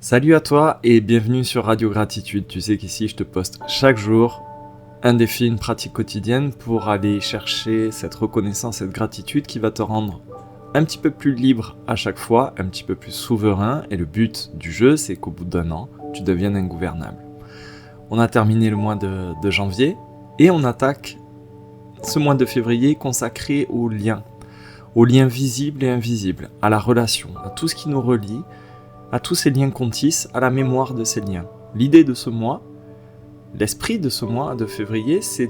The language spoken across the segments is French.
Salut à toi et bienvenue sur Radio Gratitude. Tu sais qu'ici je te poste chaque jour un défi, une pratique quotidienne pour aller chercher cette reconnaissance, cette gratitude qui va te rendre un petit peu plus libre à chaque fois, un petit peu plus souverain. Et le but du jeu, c'est qu'au bout d'1 an, tu deviennes ingouvernable. On a terminé le mois de janvier et on attaque ce mois de février consacré aux liens visibles et invisibles, à la relation, à tout ce qui nous relie, à tous ces liens qu'on tisse, à la mémoire de ces liens. L'idée de ce mois, l'esprit de ce mois de février, c'est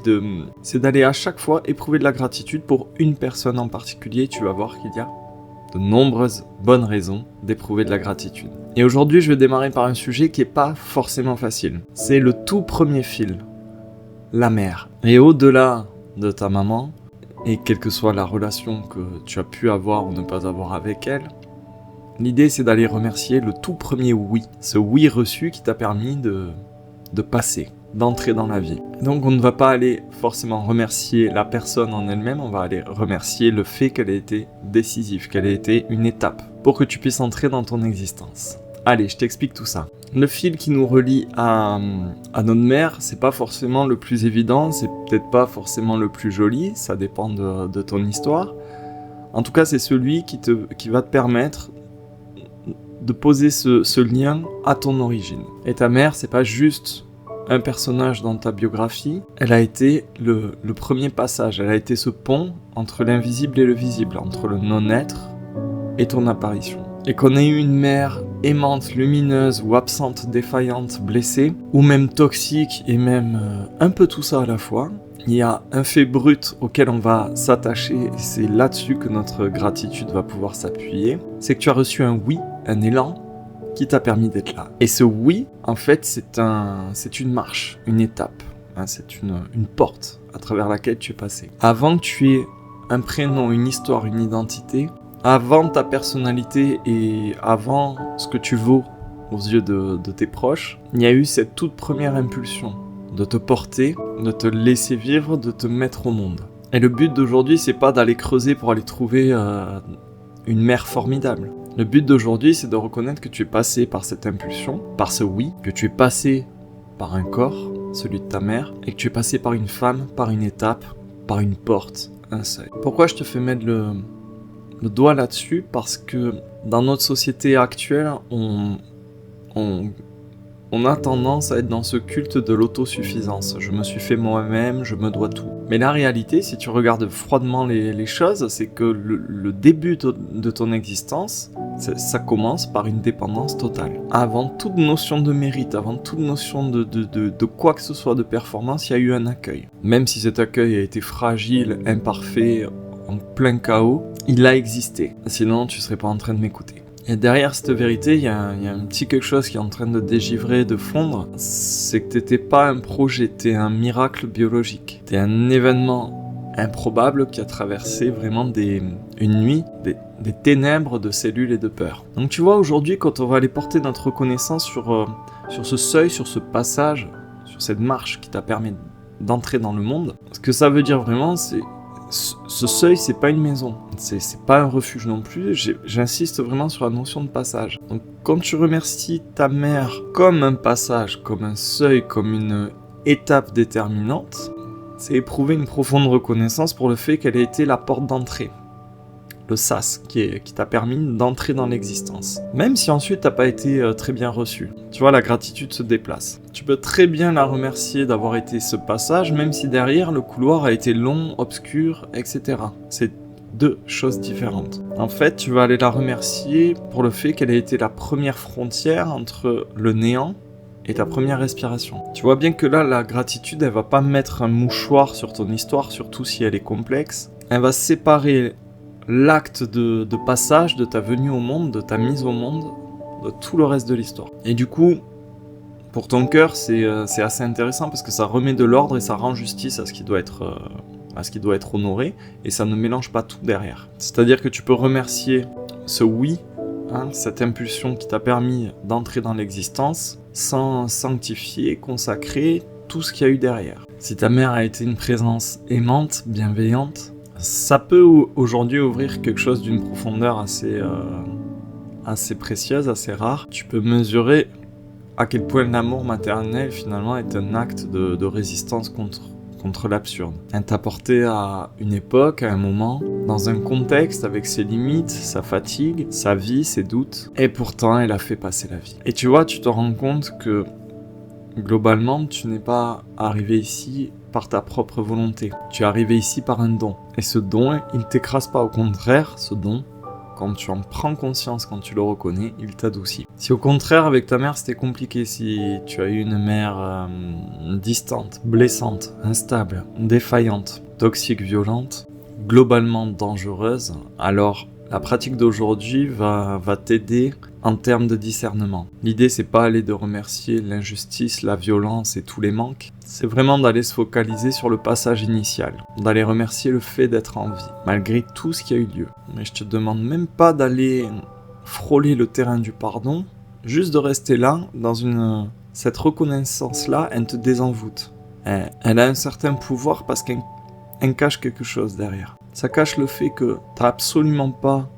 d'aller à chaque fois éprouver de la gratitude pour une personne en particulier. Tu vas voir qu'il y a de nombreuses bonnes raisons d'éprouver de la gratitude. Et aujourd'hui, je vais démarrer par un sujet qui n'est pas forcément facile. C'est le tout premier fil, la mère. Et au-delà de ta maman, et quelle que soit la relation que tu as pu avoir ou ne pas avoir avec elle, l'idée, c'est d'aller remercier le tout premier oui, ce oui reçu qui t'a permis de passer, d'entrer dans la vie. Donc on ne va pas aller forcément remercier la personne en elle-même, on va aller remercier le fait qu'elle ait été décisive, qu'elle ait été une étape pour que tu puisses entrer dans ton existence. Allez, je t'explique tout ça. Le fil qui nous relie à notre mère, c'est pas forcément le plus évident, c'est peut-être pas forcément le plus joli, ça dépend de ton histoire. En tout cas, c'est celui qui va te permettre de poser ce lien à ton origine. Et ta mère, c'est pas juste un personnage dans ta biographie, elle a été le premier passage, elle a été ce pont entre l'invisible et le visible, entre le non-être et ton apparition. Et qu'on ait eu une mère aimante, lumineuse ou absente, défaillante, blessée, ou même toxique et même un peu tout ça à la fois, il y a un fait brut auquel on va s'attacher, et c'est là-dessus que notre gratitude va pouvoir s'appuyer, c'est que tu as reçu un oui, un élan, qui t'a permis d'être là. Et ce oui, en fait, c'est une marche, une étape, c'est une porte à travers laquelle tu es passé. Avant que tu aies un prénom, une histoire, une identité, avant ta personnalité et avant ce que tu vaux aux yeux de tes proches, il y a eu cette toute première impulsion de te porter, de te laisser vivre, de te mettre au monde. Et le but d'aujourd'hui, c'est pas d'aller creuser pour aller trouver une mère formidable. Le but d'aujourd'hui, c'est de reconnaître que tu es passé par cette impulsion, par ce oui, que tu es passé par un corps, celui de ta mère, et que tu es passé par une femme, par une étape, par une porte, un seuil. Pourquoi je te fais mettre le doigt là-dessus? Parce que dans notre société actuelle, on a tendance à être dans ce culte de l'autosuffisance. Je me suis fait moi-même, je me dois tout. Mais la réalité, si tu regardes froidement les choses, c'est que le début de ton existence, ça commence par une dépendance totale. Avant toute notion de mérite, avant toute notion de quoi que ce soit de performance, il y a eu un accueil. Même si cet accueil a été fragile, imparfait, en plein chaos, il a existé. Sinon, tu serais pas en train de m'écouter. Et derrière cette vérité, il y a un petit quelque chose qui est en train de dégivrer, de fondre. C'est que t'étais pas un projet, t'es un miracle biologique. T'es un événement improbable qui a traversé vraiment une nuit, des ténèbres de cellules et de peur. Donc tu vois, aujourd'hui, quand on va aller porter notre reconnaissance sur ce seuil, sur ce passage, sur cette marche qui t'a permis d'entrer dans le monde, ce que ça veut dire vraiment, c'est ce seuil, c'est pas une maison, c'est pas un refuge non plus, j'insiste vraiment sur la notion de passage. Donc quand tu remercies ta mère comme un passage, comme un seuil, comme une étape déterminante, c'est éprouver une profonde reconnaissance pour le fait qu'elle ait été la porte d'entrée, le sas qui t'a permis d'entrer dans l'existence. Même si ensuite t'as pas été très bien reçu. Tu vois, la gratitude se déplace. Tu peux très bien la remercier d'avoir été ce passage, même si derrière le couloir a été long, obscur, etc. C'est deux choses différentes. En fait, tu vas aller la remercier pour le fait qu'elle ait été la première frontière entre le néant et ta première respiration. Tu vois bien que là, la gratitude, elle va pas mettre un mouchoir sur ton histoire, surtout si elle est complexe. Elle va séparer l'acte de passage de ta venue au monde, de ta mise au monde, de tout le reste de l'histoire. Et du coup, pour ton cœur, c'est assez intéressant parce que ça remet de l'ordre et ça rend justice à ce qui doit être honoré, et ça ne mélange pas tout derrière. C'est-à-dire que tu peux remercier ce oui, cette impulsion qui t'a permis d'entrer dans l'existence, sans sanctifier, consacrer tout ce qu'il y a eu derrière. Si ta mère a été une présence aimante, bienveillante, ça peut aujourd'hui ouvrir quelque chose d'une profondeur assez précieuse, assez rare, tu peux mesurer à quel point l'amour maternel finalement est un acte de résistance contre l'absurde. Elle t'a porté à une époque, à un moment, dans un contexte avec ses limites, sa fatigue, sa vie, ses doutes, et pourtant elle a fait passer la vie. Et tu vois, tu te rends compte que globalement, tu n'es pas arrivé ici par ta propre volonté. Tu es arrivé ici par un don. Et ce don, il ne t'écrase pas. Au contraire, ce don, quand tu en prends conscience, quand tu le reconnais, il t'adoucit. Si au contraire, avec ta mère, c'était compliqué, si tu as eu une mère distante, blessante, instable, défaillante, toxique, violente, globalement dangereuse, alors la pratique d'aujourd'hui va t'aider en termes de discernement. L'idée, c'est pas aller de remercier l'injustice, la violence et tous les manques. C'est vraiment d'aller se focaliser sur le passage initial, d'aller remercier le fait d'être en vie, malgré tout ce qui a eu lieu. Mais je te demande même pas d'aller frôler le terrain du pardon, juste de rester là, dans cette reconnaissance-là, elle te désenvoûte. Elle a un certain pouvoir parce qu'elle cache quelque chose derrière. Ça cache le fait que t'as absolument pas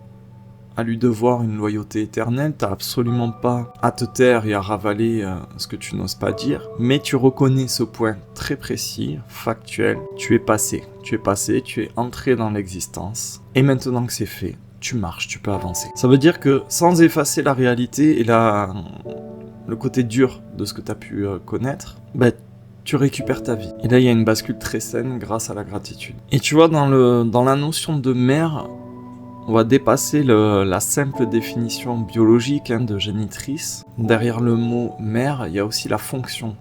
à lui devoir une loyauté éternelle, t'as absolument pas à te taire et à ravaler ce que tu n'oses pas dire, mais tu reconnais ce point très précis, factuel, tu es passé, tu es entré dans l'existence, et maintenant que c'est fait, tu marches, tu peux avancer. Ça veut dire que sans effacer la réalité et le côté dur de ce que tu as pu connaître, tu récupères ta vie. Et là, il y a une bascule très saine grâce à la gratitude. Et tu vois, dans la notion de mère, on va dépasser la simple définition biologique de génitrice. Derrière le mot mère, il y a aussi la fonction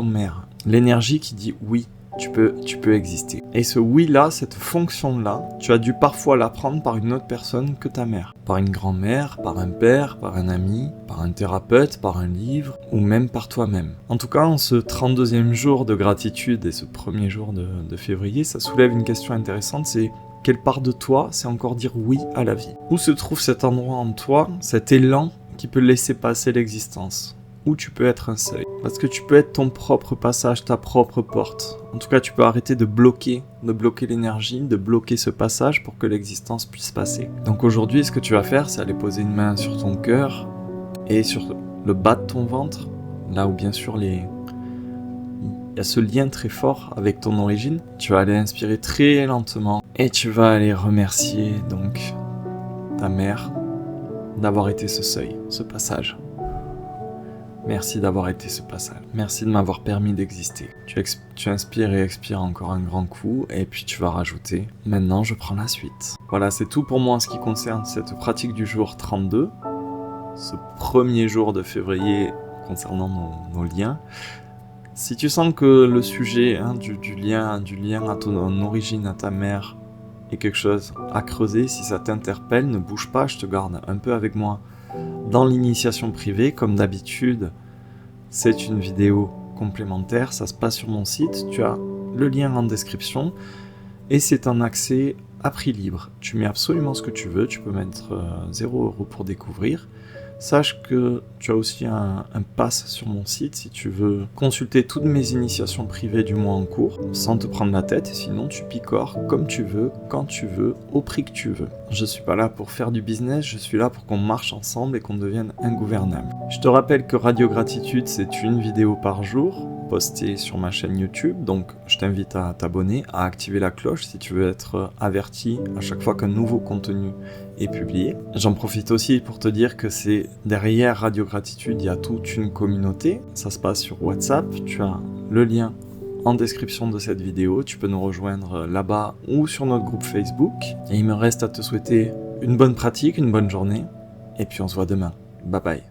mère. L'énergie qui dit oui, tu peux exister. Et ce oui-là, cette fonction-là, tu as dû parfois l'apprendre par une autre personne que ta mère. Par une grand-mère, par un père, par un ami, par un thérapeute, par un livre, ou même par toi-même. En tout cas, en ce 32e jour de gratitude et ce premier jour de février, ça soulève une question intéressante, c'est quelle part de toi sait encore dire oui à la vie? Où se trouve cet endroit en toi, cet élan qui peut laisser passer l'existence? Où tu peux être un seuil? Parce que tu peux être ton propre passage, ta propre porte. En tout cas, tu peux arrêter de bloquer l'énergie, de bloquer ce passage pour que l'existence puisse passer. Donc aujourd'hui, ce que tu vas faire, c'est aller poser une main sur ton cœur et sur le bas de ton ventre, là où bien sûr il y a ce lien très fort avec ton origine. Tu vas aller inspirer très lentement et tu vas aller remercier donc ta mère d'avoir été ce seuil, ce passage. Merci d'avoir été ce passage. Merci de m'avoir permis d'exister. Tu inspires et expires encore un grand coup et puis tu vas rajouter « Maintenant, je prends la suite ». Voilà, c'est tout pour moi en ce qui concerne cette pratique du jour 32, ce premier jour de février concernant nos liens. Si tu sens que le sujet du lien à ton origine, à ta mère, est quelque chose à creuser, si ça t'interpelle, ne bouge pas, je te garde un peu avec moi dans l'initiation privée. Comme d'habitude, c'est une vidéo complémentaire, ça se passe sur mon site, tu as le lien en description et c'est un accès à prix libre. Tu mets absolument ce que tu veux, tu peux mettre 0 € pour découvrir. Sache que tu as aussi un pass sur mon site si tu veux consulter toutes mes initiations privées du mois en cours sans te prendre la tête, et sinon tu picores comme tu veux, quand tu veux, au prix que tu veux. Je suis pas là pour faire du business, je suis là pour qu'on marche ensemble et qu'on devienne ingouvernable. Je te rappelle que Radio Gratitude, c'est une vidéo par jour postée sur ma chaîne YouTube, donc je t'invite à t'abonner, à activer la cloche si tu veux être averti à chaque fois qu'un nouveau contenu est publié. J'en profite aussi pour te dire que c'est derrière Radio Gratitude, il y a toute une communauté, ça se passe sur WhatsApp, tu as le lien en description de cette vidéo, tu peux nous rejoindre là-bas ou sur notre groupe Facebook. Et il me reste à te souhaiter une bonne pratique, une bonne journée, et puis on se voit demain. Bye bye.